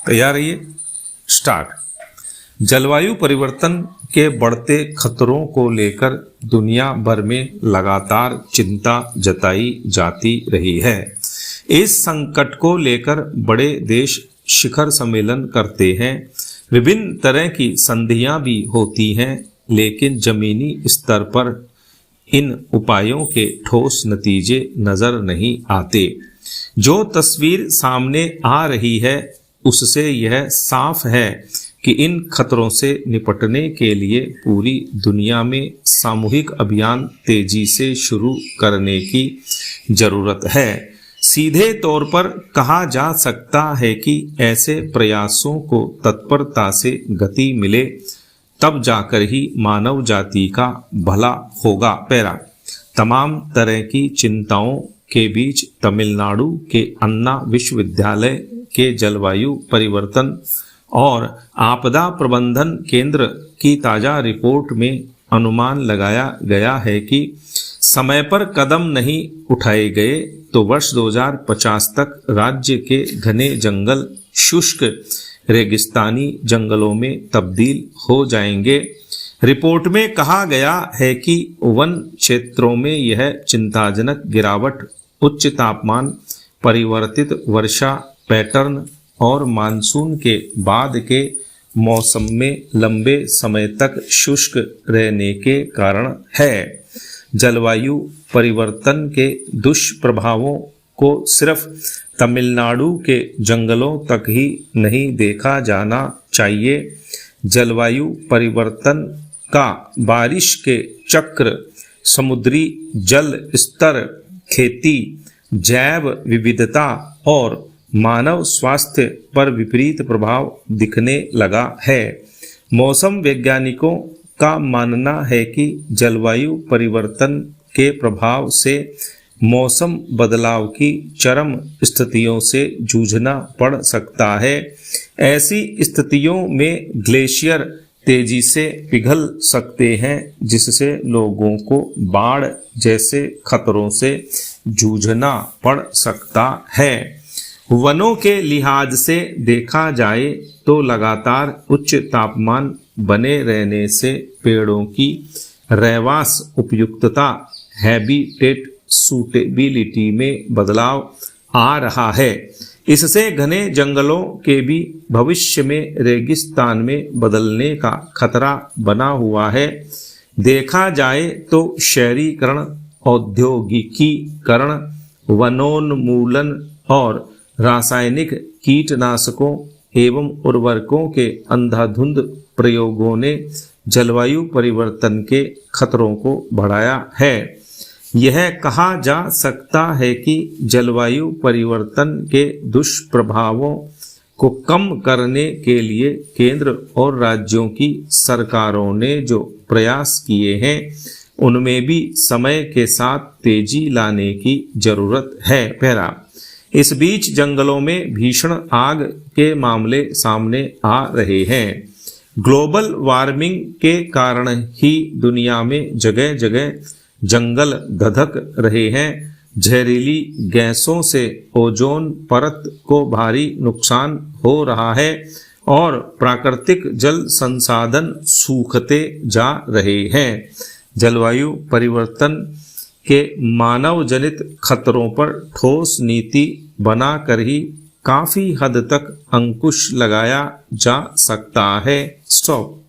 तैयार रहिए, स्टार्ट। जलवायु परिवर्तन के बढ़ते खतरों को लेकर दुनिया भर में लगातार चिंता जताई जाती रही है। इस संकट को लेकर बड़े देश शिखर सम्मेलन करते हैं, विभिन्न तरह की संधियां भी होती हैं, लेकिन जमीनी स्तर पर इन उपायों के ठोस नतीजे नजर नहीं आते। जो तस्वीर सामने आ रही है उससे यह साफ है कि इन खतरों से निपटने के लिए पूरी दुनिया में सामूहिक अभियान तेजी से शुरू करने की जरूरत है। सीधे तौर पर कहा जा सकता है कि ऐसे प्रयासों को तत्परता से गति मिले तब जाकर ही मानव जाति का भला होगा। पैरा। तमाम तरह की चिंताओं के बीच तमिलनाडु के अन्ना विश्वविद्यालय के जलवायु परिवर्तन और आपदा प्रबंधन केंद्र की ताजा रिपोर्ट में अनुमान लगाया गया है कि समय पर कदम नहीं उठाए गए तो वर्ष 2050 तक राज्य के घने जंगल शुष्क रेगिस्तानी जंगलों में तब्दील हो जाएंगे। रिपोर्ट में कहा गया है कि वन क्षेत्रों में यह चिंताजनक गिरावट उच्च तापमान, परिवर्तित वर्षा पैटर्न और मानसून के बाद के मौसम में लंबे समय तक शुष्क रहने के कारण है। जलवायु परिवर्तन के दुष्प्रभावों को सिर्फ तमिलनाडु के जंगलों तक ही नहीं देखा जाना चाहिए। जलवायु परिवर्तन का बारिश के चक्र, समुद्री जल स्तर, खेती, जैव विविधता और मानव स्वास्थ्य पर विपरीत प्रभाव दिखने लगा है। मौसम वैज्ञानिकों का मानना है कि जलवायु परिवर्तन के प्रभाव से मौसम बदलाव की चरम स्थितियों से जूझना पड़ सकता है। ऐसी स्थितियों में ग्लेशियर तेजी से पिघल सकते हैं, जिससे लोगों को बाढ़ जैसे खतरों से जूझना पड़ सकता है। वनों के लिहाज से देखा जाए तो लगातार उच्च तापमान बने रहने से पेड़ों की रहवास उपयुक्तता, हैबिटेट सूटेबिलिटी में बदलाव आ रहा है। इससे घने जंगलों के भी भविष्य में रेगिस्तान में बदलने का खतरा बना हुआ है। देखा जाए तो शहरीकरण, औद्योगिकीकरण, वनोन्मूलन और रासायनिक कीटनाशकों एवं उर्वरकों के अंधाधुंध प्रयोगों ने जलवायु परिवर्तन के खतरों को बढ़ाया है। यह कहा जा सकता है कि जलवायु परिवर्तन के दुष्प्रभावों को कम करने के लिए केंद्र और राज्यों की सरकारों ने जो प्रयास किए हैं उनमें भी समय के साथ तेजी लाने की जरूरत है। पहला, इस बीच जंगलों में भीषण आग के मामले सामने आ रहे हैं। ग्लोबल वार्मिंग के कारण ही दुनिया में जगह जगह जंगल धधक रहे हैं। जहरीली गैसों से ओजोन परत को भारी नुकसान हो रहा है और प्राकृतिक जल संसाधन सूखते जा रहे हैं। जलवायु परिवर्तन के मानव जनित खतरों पर ठोस नीति बनाकर ही काफी हद तक अंकुश लगाया जा सकता है। स्टॉप।